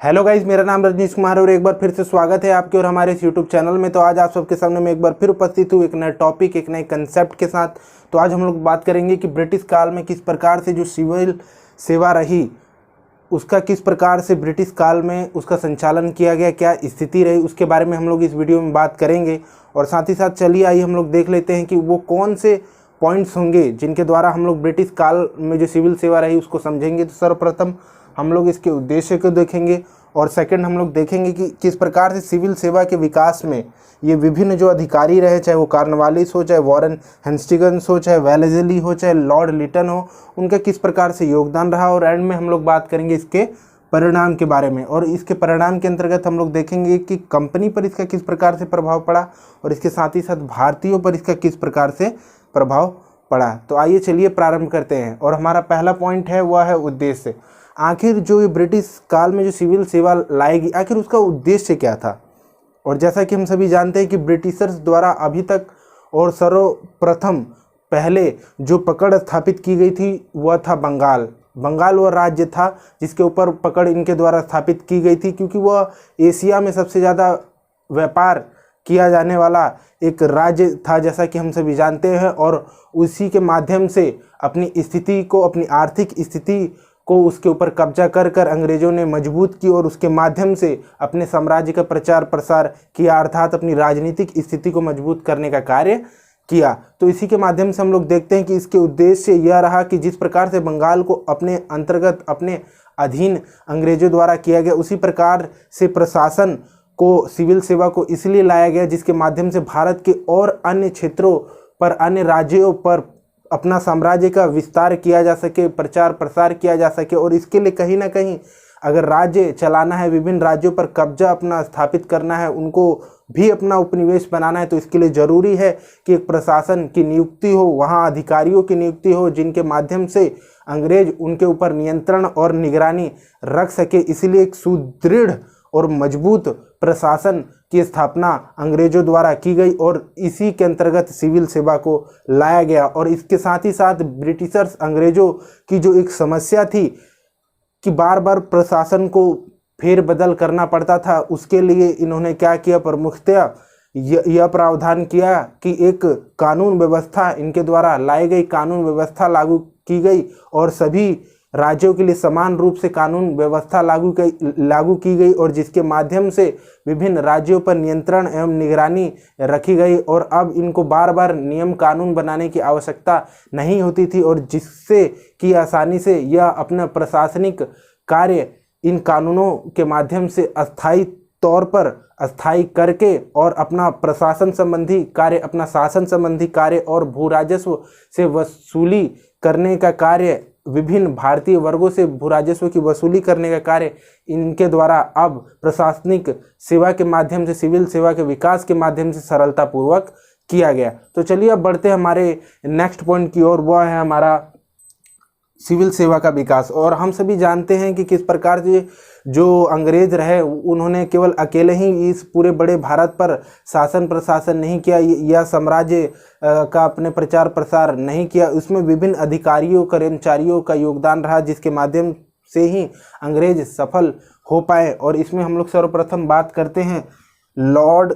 Hello guys, मेरा नाम रजनीश कुमार है और एक बार फिर से स्वागत है आपके और हमारे इस यूट्यूब चैनल में। तो आज आप सबके सामने मैं एक बार फिर उपस्थित हूँ एक नए टॉपिक, एक नए कंसेप्ट के साथ। तो आज हम लोग बात करेंगे कि ब्रिटिश काल में किस प्रकार से जो सिविल सेवा रही उसका किस प्रकार से ब्रिटिश काल में उसका संचालन किया गया, क्या स्थिति रही, उसके बारे में हम लोग इस वीडियो में बात करेंगे। और साथ ही साथ चलिए आइए हम लोग देख लेते हैं कि वो कौन से पॉइंट्स होंगे जिनके द्वारा हम लोग ब्रिटिश काल में जो सिविल सेवा रही उसको समझेंगे। तो सर्वप्रथम हम लोग इसके उद्देश्य को देखेंगे और सेकंड हम लोग देखेंगे कि किस प्रकार से सिविल सेवा के विकास में ये विभिन्न जो अधिकारी रहे, चाहे वो कॉर्नवालिस हो, चाहे वॉरेन हेस्टिंग्स हो, चाहे वेलेस्ली हो, चाहे लॉर्ड लिटन हो, उनका किस प्रकार से योगदान रहा। और एंड में हम लोग बात करेंगे इसके परिणाम के बारे में। और इसके परिणाम के अंतर्गत हम लोग देखेंगे कि कंपनी पर इसका किस प्रकार से प्रभाव पड़ा और इसके साथ ही साथ भारतीयों पर इसका किस प्रकार से प्रभाव पड़ा। तो आइए चलिए प्रारंभ करते हैं। और हमारा पहला पॉइंट है वह है उद्देश्य। आखिर जो ये ब्रिटिश काल में जो सिविल सेवा लाएगी, आखिर उसका उद्देश्य क्या था। और जैसा कि हम सभी जानते हैं कि ब्रिटिशर्स द्वारा अभी तक और सर्वप्रथम पहले जो पकड़ स्थापित की गई थी वह था बंगाल। बंगाल वह राज्य था जिसके ऊपर पकड़ इनके द्वारा स्थापित की गई थी, क्योंकि वह एशिया में सबसे ज़्यादा व्यापार किया जाने वाला एक राज्य था, जैसा कि हम सभी जानते हैं। और उसी के माध्यम से अपनी स्थिति को, अपनी आर्थिक स्थिति को उसके ऊपर कब्जा कर कर अंग्रेजों ने मजबूत की और उसके माध्यम से अपने साम्राज्य का प्रचार प्रसार किया, अर्थात अपनी राजनीतिक स्थिति को मजबूत करने का कार्य किया। तो इसी के माध्यम से हम लोग देखते हैं कि इसके उद्देश्य यह रहा कि जिस प्रकार से बंगाल को अपने अंतर्गत, अपने अधीन अंग्रेजों द्वारा किया गया, उसी प्रकार से प्रशासन को, सिविल सेवा को इसलिए लाया गया जिसके माध्यम से भारत के और अन्य क्षेत्रों पर, अन्य राज्यों पर अपना साम्राज्य का विस्तार किया जा सके, प्रचार प्रसार किया जा सके। और इसके लिए कहीं ना कहीं अगर राज्य चलाना है, विभिन्न राज्यों पर कब्जा अपना स्थापित करना है, उनको भी अपना उपनिवेश बनाना है, तो इसके लिए ज़रूरी है कि एक प्रशासन की नियुक्ति हो, वहाँ अधिकारियों की नियुक्ति हो जिनके माध्यम से अंग्रेज उनके ऊपर नियंत्रण और निगरानी रख सके। इसीलिए एक सुदृढ़ और मजबूत प्रशासन की स्थापना अंग्रेजों द्वारा की गई और इसी के अंतर्गत सिविल सेवा को लाया गया। और इसके साथ ही साथ ब्रिटिशर्स, अंग्रेजों की जो एक समस्या थी कि बार बार प्रशासन को फेरबदल करना पड़ता था, उसके लिए इन्होंने क्या किया, प्रमुखतया यह प्रावधान किया कि एक कानून व्यवस्था, इनके द्वारा लाई गई कानून व्यवस्था लागू की गई और सभी राज्यों के लिए समान रूप से कानून व्यवस्था लागू की गई और जिसके माध्यम से विभिन्न राज्यों पर नियंत्रण एवं निगरानी रखी गई। और अब इनको बार बार नियम कानून बनाने की आवश्यकता नहीं होती थी और जिससे कि आसानी से यह अपना प्रशासनिक कार्य इन कानूनों के माध्यम से अस्थायी तौर पर अस्थायी करके और अपना प्रशासन संबंधी कार्य, अपना शासन संबंधी कार्य और भू राजस्व से वसूली करने का कार्य, विभिन्न भारतीय वर्गों से भू राजस्व की वसूली करने का कार्य इनके द्वारा अब प्रशासनिक सेवा के माध्यम से, सिविल सेवा के विकास के माध्यम से सरलतापूर्वक किया गया। तो चलिए अब बढ़ते हैं हमारे नेक्स्ट पॉइंट की ओर, वह है हमारा सिविल सेवा का विकास। और हम सभी जानते हैं कि किस प्रकार से जो अंग्रेज रहे उन्होंने केवल अकेले ही इस पूरे बड़े भारत पर शासन प्रशासन नहीं किया, यह साम्राज्य का अपने प्रचार प्रसार नहीं किया। उसमें विभिन्न अधिकारियों, कर्मचारियों का योगदान रहा जिसके माध्यम से ही अंग्रेज सफल हो पाए। और इसमें हम लोग सर्वप्रथम बात करते हैं लॉर्ड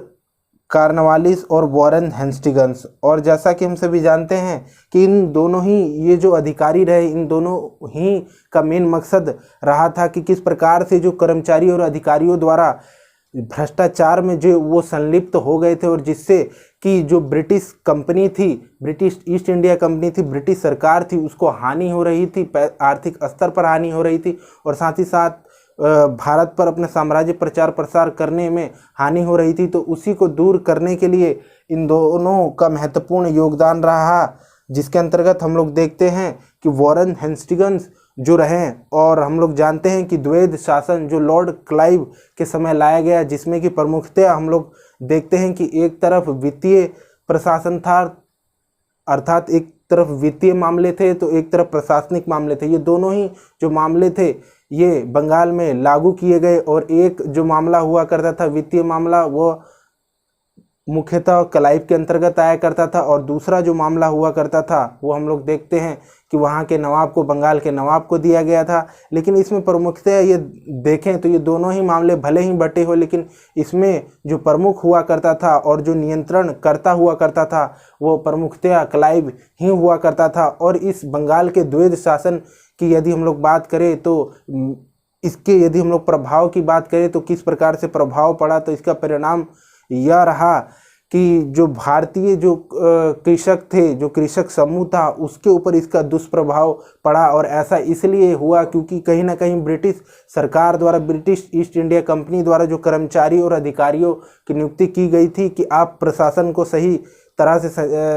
कॉर्नवालिस और वॉरेन हेस्टिंग्स। और जैसा कि हम सभी जानते हैं कि इन दोनों ही ये जो अधिकारी रहे, इन दोनों ही का मेन मकसद रहा था कि किस प्रकार से जो कर्मचारी और अधिकारियों द्वारा भ्रष्टाचार में जो वो संलिप्त हो गए थे और जिससे कि जो ब्रिटिश कंपनी थी, ब्रिटिश ईस्ट इंडिया कंपनी थी, ब्रिटिश सरकार थी, उसको हानि हो रही थी, आर्थिक स्तर पर हानि हो रही थी और साथ ही साथ भारत पर अपने साम्राज्य प्रचार प्रसार करने में हानि हो रही थी। तो उसी को दूर करने के लिए इन दोनों का महत्वपूर्ण योगदान रहा, जिसके अंतर्गत हम लोग देखते हैं कि वॉरेन हेस्टिंग्स जो रहे, और हम लोग जानते हैं कि द्वैध शासन जो लॉर्ड क्लाइव के समय लाया गया, जिसमें कि प्रमुखतया हम लोग देखते हैं कि एक तरफ वित्तीय प्रशासन था, अर्थात एक तरफ वित्तीय मामले थे तो एक तरफ प्रशासनिक मामले थे। ये दोनों ही जो मामले थे ये बंगाल में लागू किए गए और एक जो मामला हुआ करता था वित्तीय मामला, वो मुख्यतः क्लाइव के अंतर्गत आया करता था, और दूसरा जो मामला हुआ करता था वो हम लोग देखते हैं कि वहाँ के नवाब को, बंगाल के नवाब को दिया गया था। लेकिन इसमें प्रमुखतः ये देखें तो ये दोनों ही मामले भले ही बटे हो, लेकिन इसमें जो प्रमुख हुआ करता था और जो नियंत्रण करता हुआ करता था वो प्रमुखतः क्लाइव ही हुआ करता था। और इस बंगाल के द्वैध शासन की यदि हम लोग बात करें तो इसके यदि हम लोग प्रभाव की बात करें तो किस प्रकार से प्रभाव पड़ा, तो इसका परिणाम यह रहा कि जो भारतीय जो कृषक थे, जो कृषक समूह था, उसके ऊपर इसका दुष्प्रभाव पड़ा। और ऐसा इसलिए हुआ क्योंकि कहीं ना कहीं ब्रिटिश सरकार द्वारा, ब्रिटिश ईस्ट इंडिया कंपनी द्वारा जो कर्मचारी और अधिकारियों की नियुक्ति की गई थी कि आप प्रशासन को सही तरह से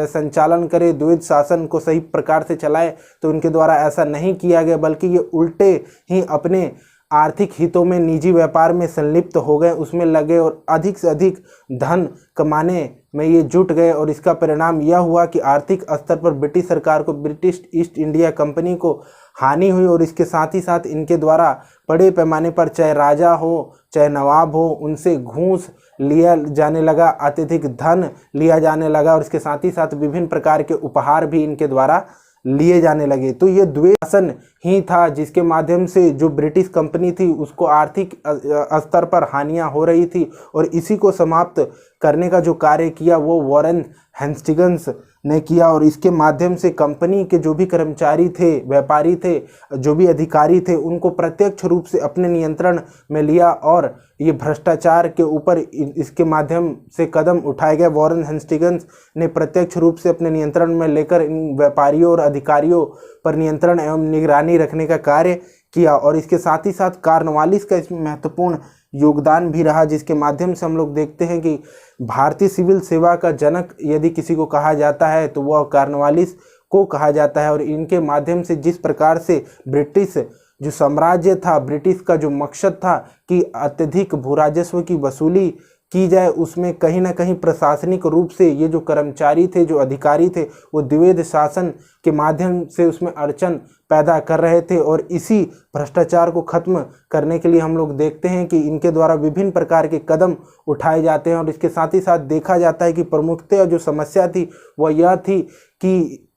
संचालन करें, द्वैध शासन को सही प्रकार से चलाएं, तो इनके द्वारा ऐसा नहीं किया गया, बल्कि ये उल्टे ही अपने आर्थिक हितों में, निजी व्यापार में संलिप्त हो गए, उसमें लगे और अधिक से अधिक धन कमाने में ये जुट गए। और इसका परिणाम यह हुआ कि आर्थिक स्तर पर ब्रिटिश सरकार को, ब्रिटिश ईस्ट इंडिया कंपनी को हानि हुई। और इसके साथ ही साथ इनके द्वारा बड़े पैमाने पर चाहे राजा हो चाहे नवाब हो, उनसे घूस लिया जाने लगा, अत्यधिक धन लिया जाने लगा, और इसके साथ ही साथ विभिन्न प्रकार के उपहार भी इनके द्वारा लिए जाने लगे। तो ये द्वैध शासन ही था जिसके माध्यम से जो ब्रिटिश कंपनी थी उसको आर्थिक स्तर पर हानियां हो रही थी, और इसी को समाप्त करने का जो कार्य किया वो वॉरेन हेस्टिंग्स ने किया। और इसके माध्यम से कंपनी के जो भी कर्मचारी थे, व्यापारी थे, जो भी अधिकारी थे, उनको प्रत्यक्ष रूप से अपने नियंत्रण में लिया, और ये भ्रष्टाचार के ऊपर इसके माध्यम से कदम उठाए गए। वॉरेन हेस्टिंग्स ने प्रत्यक्ष रूप से अपने नियंत्रण में लेकर इन व्यापारियों और अधिकारियों पर नियंत्रण एवं निगरानी रखने का कार्य किया। और इसके साथ ही साथ कॉर्नवालिस का इसमें महत्वपूर्ण योगदान भी रहा, जिसके माध्यम से हम लोग देखते हैं कि भारतीय सिविल सेवा का जनक यदि किसी को कहा जाता है तो वह कॉर्नवालिस को कहा जाता है। और इनके माध्यम से जिस प्रकार से ब्रिटिश जो साम्राज्य था, ब्रिटिश का जो मकसद था कि अत्यधिक भूराजस्व की वसूली की जाए, उसमें कहीं ना कहीं प्रशासनिक रूप से ये जो कर्मचारी थे, जो अधिकारी थे, वो द्वैध शासन के माध्यम से उसमें अड़चन पैदा कर रहे थे। और इसी भ्रष्टाचार को खत्म करने के लिए हम लोग देखते हैं कि इनके द्वारा विभिन्न प्रकार के कदम उठाए जाते हैं। और इसके साथ ही साथ देखा जाता है कि प्रमुखतः जो समस्या थी वह यह थी कि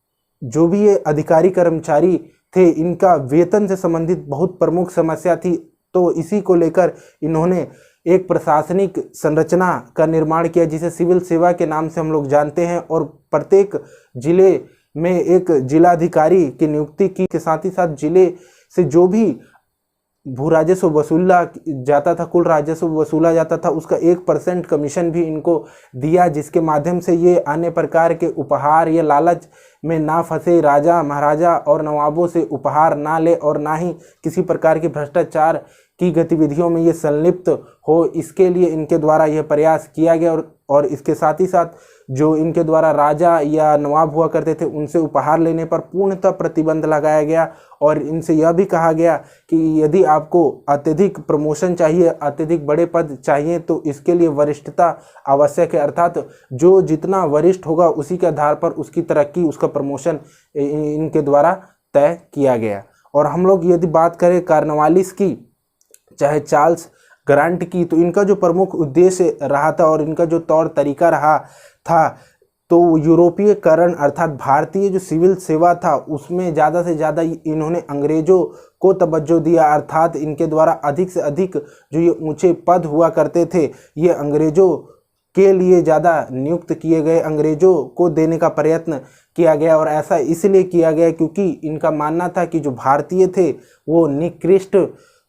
जो भी ये अधिकारी कर्मचारी थे, इनका वेतन से संबंधित बहुत प्रमुख समस्या थी। तो इसी को लेकर इन्होंने एक प्रशासनिक संरचना का निर्माण किया जिसे सिविल सेवा के नाम से हम लोग जानते हैं। और प्रत्येक जिले में एक जिलाधिकारी की नियुक्ति की, के साथ ही साथ जिले से जो भी भू राजस्व वसूला जाता था, कुल राजस्व वसूला जाता था, उसका 1% कमीशन भी इनको दिया, जिसके माध्यम से ये अन्य प्रकार के उपहार या लालच में ना फंसे, राजा महाराजा और नवाबों से उपहार ना ले, और ना ही किसी प्रकार के भ्रष्टाचार की गतिविधियों में ये संलिप्त हो। इसके लिए इनके द्वारा यह प्रयास किया गया। और इसके साथ ही साथ जो इनके द्वारा राजा या नवाब हुआ करते थे उनसे उपहार लेने पर पूर्णतः प्रतिबंध लगाया गया। और इनसे यह भी कहा गया कि यदि आपको अत्यधिक प्रमोशन चाहिए, अत्यधिक बड़े पद चाहिए, तो इसके लिए वरिष्ठता आवश्यक है, अर्थात जो जितना वरिष्ठ होगा उसी के आधार पर उसकी तरक्की, उसका प्रमोशन इनके द्वारा तय किया गया। और हम लोग यदि बात करें कॉर्नवालिस की, चाहे चार्ल्स ग्रांट की, तो इनका जो प्रमुख उद्देश्य रहा था और इनका जो तौर तरीका रहा था, तो यूरोपीयकरण अर्थात भारतीय जो सिविल सेवा था उसमें ज़्यादा से ज़्यादा इन्होंने अंग्रेज़ों को तवज्जो दिया। अर्थात इनके द्वारा अधिक से अधिक जो ये ऊंचे पद हुआ करते थे ये अंग्रेज़ों के लिए ज़्यादा नियुक्त किए गए, अंग्रेज़ों को देने का प्रयत्न किया गया। और ऐसा इसलिए किया गया क्योंकि इनका मानना था कि जो भारतीय थे वो निकृष्ट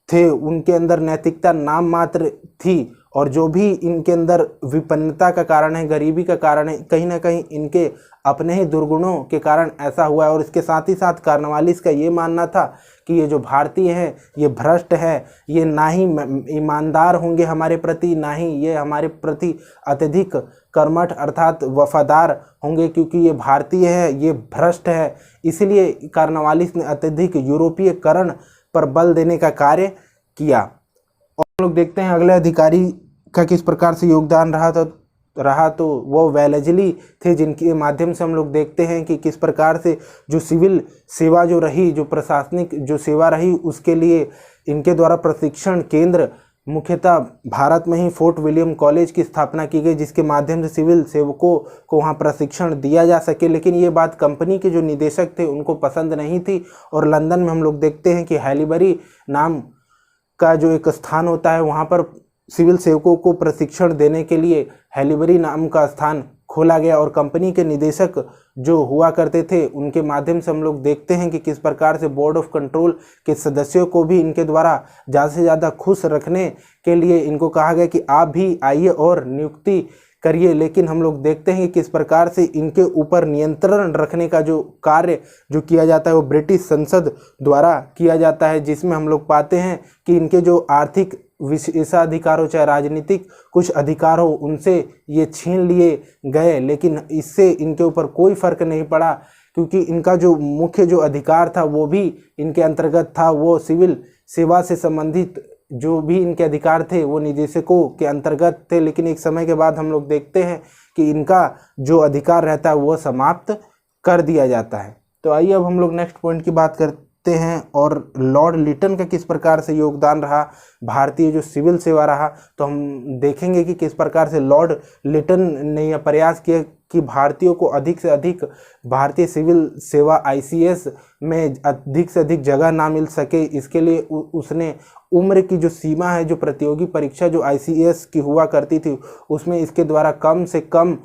थे, उनके अंदर नैतिकता नाम मात्र थी, और जो भी इनके अंदर विपन्नता का कारण है, गरीबी का कारण है, कहीं ना कहीं इनके अपने ही दुर्गुणों के कारण ऐसा हुआ है। और इसके साथ ही साथ कॉर्नवालिस का ये मानना था कि ये जो भारतीय हैं ये भ्रष्ट है, ये ना ही ईमानदार होंगे हमारे प्रति, ना ही ये हमारे प्रति अत्यधिक कर्मठ अर्थात वफादार होंगे, क्योंकि ये भारतीय है, ये भ्रष्ट है। इसलिए कॉर्नवालिस ने अत्यधिक यूरोपीयकरण पर बल देने का कार्य किया। और हम लोग देखते हैं अगले अधिकारी का किस प्रकार से योगदान रहा तो वो वेलेस्ली थे, जिनके माध्यम से हम लोग देखते हैं कि किस प्रकार से जो सिविल सेवा जो रही, जो प्रशासनिक जो सेवा रही, उसके लिए इनके द्वारा प्रशिक्षण केंद्र मुख्यतः भारत में ही फोर्ट विलियम कॉलेज की स्थापना की गई, जिसके माध्यम से सिविल सेवकों को वहां प्रशिक्षण दिया जा सके। लेकिन ये बात कंपनी के जो निदेशक थे उनको पसंद नहीं थी, और लंदन में हम लोग देखते हैं कि हैलीबरी नाम का जो एक स्थान होता है वहाँ पर सिविल सेवकों को प्रशिक्षण देने के लिए हैलीबरी नाम का स्थान खोला गया। और कंपनी के निदेशक जो हुआ करते थे उनके माध्यम से हम लोग देखते हैं कि किस प्रकार से बोर्ड ऑफ कंट्रोल के सदस्यों को भी इनके द्वारा ज़्यादा से ज़्यादा खुश रखने के लिए इनको कहा गया कि आप भी आइए और नियुक्ति करिए। लेकिन हम लोग देखते हैं कि किस प्रकार से इनके ऊपर नियंत्रण रखने का जो कार्य जो किया जाता है वो ब्रिटिश संसद द्वारा किया जाता है, जिसमें हम लोग पाते हैं कि इनके जो आर्थिक विशेषाधिकार हो चाहे राजनीतिक कुछ अधिकार हो उनसे ये छीन लिए गए। लेकिन इससे इनके ऊपर कोई फर्क नहीं पड़ा, क्योंकि इनका जो मुख्य जो अधिकार था वो भी इनके अंतर्गत था। वो सिविल सेवा से संबंधित जो भी इनके अधिकार थे वो निदेशकों के अंतर्गत थे। लेकिन एक समय के बाद हम लोग देखते हैं कि इनका जो अधिकार रहता है वो समाप्त कर दिया जाता है। तो आइए अब हम लोग नेक्स्ट पॉइंट की बात करते हैं, और लॉर्ड लिटन का किस प्रकार से योगदान रहा भारतीय जो सिविल सेवा रहा। तो हम देखेंगे कि किस प्रकार से लॉर्ड लिटन ने यह प्रयास किया कि भारतीयों को अधिक से अधिक भारतीय सिविल सेवा ICS में अधिक से अधिक जगह ना मिल सके। इसके लिए उसने उम्र की जो सीमा है, जो प्रतियोगी परीक्षा जो ICS की हुआ करती थी उसमें इसके द्वारा कम से कम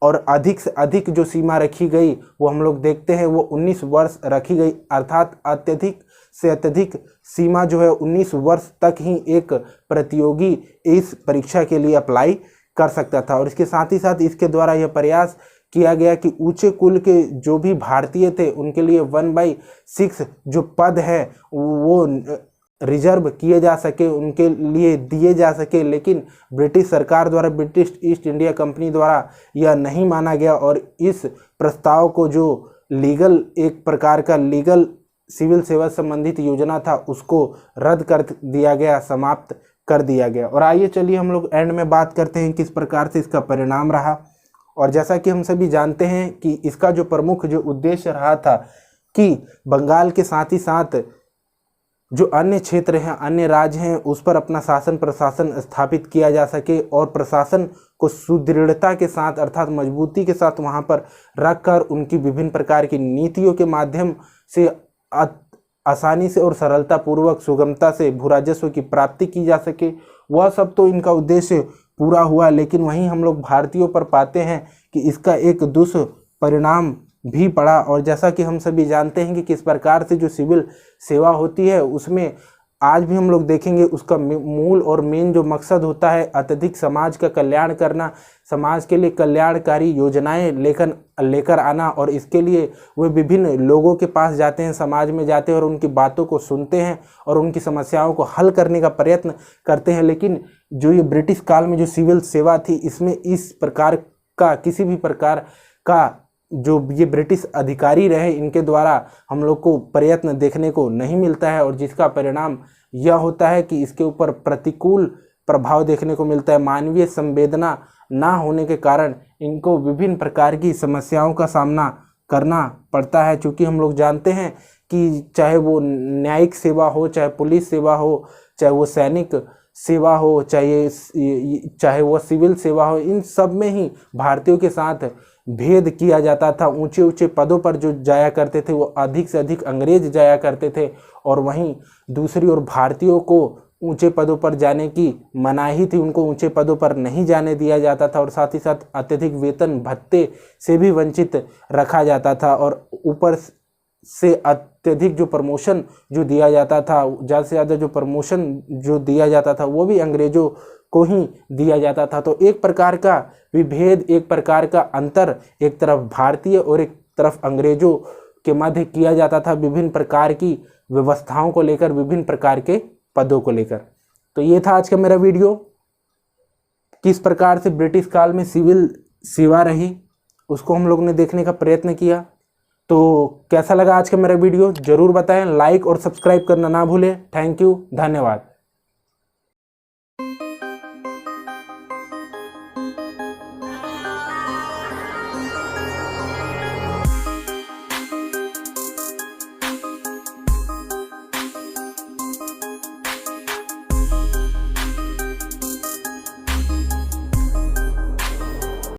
और अधिक से अधिक जो सीमा रखी गई वो हम लोग देखते हैं वो 19 वर्ष रखी गई। अर्थात अत्यधिक से अत्यधिक सीमा जो है 19 वर्ष तक ही एक प्रतियोगी इस परीक्षा के लिए अप्लाई कर सकता था। और इसके साथ ही साथ इसके द्वारा यह प्रयास किया गया कि ऊंचे कुल के जो भी भारतीय थे उनके लिए 1/6 जो पद है वो रिजर्व किए जा सके, उनके लिए दिए जा सके। लेकिन ब्रिटिश सरकार द्वारा, ब्रिटिश ईस्ट इंडिया कंपनी द्वारा यह नहीं माना गया, और इस प्रस्ताव को जो लीगल एक प्रकार का लीगल सिविल सेवा संबंधित योजना था उसको रद्द कर दिया गया, समाप्त कर दिया गया। और आइए चलिए हम लोग एंड में बात करते हैं किस प्रकार से इसका परिणाम रहा। और जैसा कि हम सभी जानते हैं कि इसका जो प्रमुख जो उद्देश्य रहा था कि बंगाल के साथ ही साथ जो अन्य क्षेत्र हैं, अन्य राज्य हैं, उस पर अपना शासन प्रशासन स्थापित किया जा सके, और प्रशासन को सुदृढ़ता के साथ अर्थात मजबूती के साथ वहां पर रखकर उनकी विभिन्न प्रकार की नीतियों के माध्यम से आसानी से और सरलता पूर्वक सुगमता से भू राजस्व की प्राप्ति की जा सके। वह सब तो इनका उद्देश्य पूरा हुआ, लेकिन वहीं हम लोग भारतीयों पर पाते हैं कि इसका एक दुष्परिणाम भी पड़ा। और जैसा कि हम सभी जानते हैं कि किस प्रकार से जो सिविल सेवा होती है उसमें आज भी हम लोग देखेंगे उसका मूल और मेन जो मकसद होता है अत्यधिक समाज का कल्याण करना, समाज के लिए कल्याणकारी योजनाएं लेकर आना। और इसके लिए वे विभिन्न लोगों के पास जाते हैं, समाज में जाते हैं और उनकी बातों को सुनते हैं और उनकी समस्याओं को हल करने का प्रयत्न करते हैं। लेकिन जो ये ब्रिटिश काल में जो सिविल सेवा थी इसमें इस प्रकार का किसी भी प्रकार का जो ये ब्रिटिश अधिकारी रहे इनके द्वारा हम लोग को प्रयत्न देखने को नहीं मिलता है, और जिसका परिणाम यह होता है कि इसके ऊपर प्रतिकूल प्रभाव देखने को मिलता है। मानवीय संवेदना ना होने के कारण इनको विभिन्न प्रकार की समस्याओं का सामना करना पड़ता है। क्योंकि हम लोग जानते हैं कि चाहे वो न्यायिक सेवा हो, चाहे पुलिस सेवा हो, चाहे वो सैनिक सेवा हो, चाहे वो सिविल सेवा हो, इन सब में ही भारतीयों के साथ भेद किया जाता था। ऊंचे ऊंचे पदों पर जो जाया करते थे वो अधिक से अधिक अंग्रेज जाया करते थे, और वहीं दूसरी ओर भारतीयों को ऊंचे पदों पर जाने की मनाही थी, उनको ऊंचे पदों पर नहीं जाने दिया जाता था। और साथ ही साथ अत्यधिक वेतन भत्ते से भी वंचित रखा जाता था, और ऊपर से अत्यधिक जो प्रमोशन जो दिया जाता था, ज़्यादा से ज़्यादा जो प्रमोशन जो दिया जाता था वो भी अंग्रेजों को ही दिया जाता था। तो एक प्रकार का विभेद, एक प्रकार का अंतर एक तरफ भारतीय और एक तरफ अंग्रेजों के मध्य किया जाता था, विभिन्न प्रकार की व्यवस्थाओं को लेकर, विभिन्न प्रकार के पदों को लेकर। तो ये था आज का मेरा वीडियो, किस प्रकार से ब्रिटिश काल में सिविल सेवा रही उसको हम लोग ने देखने का प्रयत्न किया। तो कैसा लगा आज का मेरा वीडियो ज़रूर बताएं, लाइक और सब्सक्राइब करना ना भूलें। थैंक यू, धन्यवाद।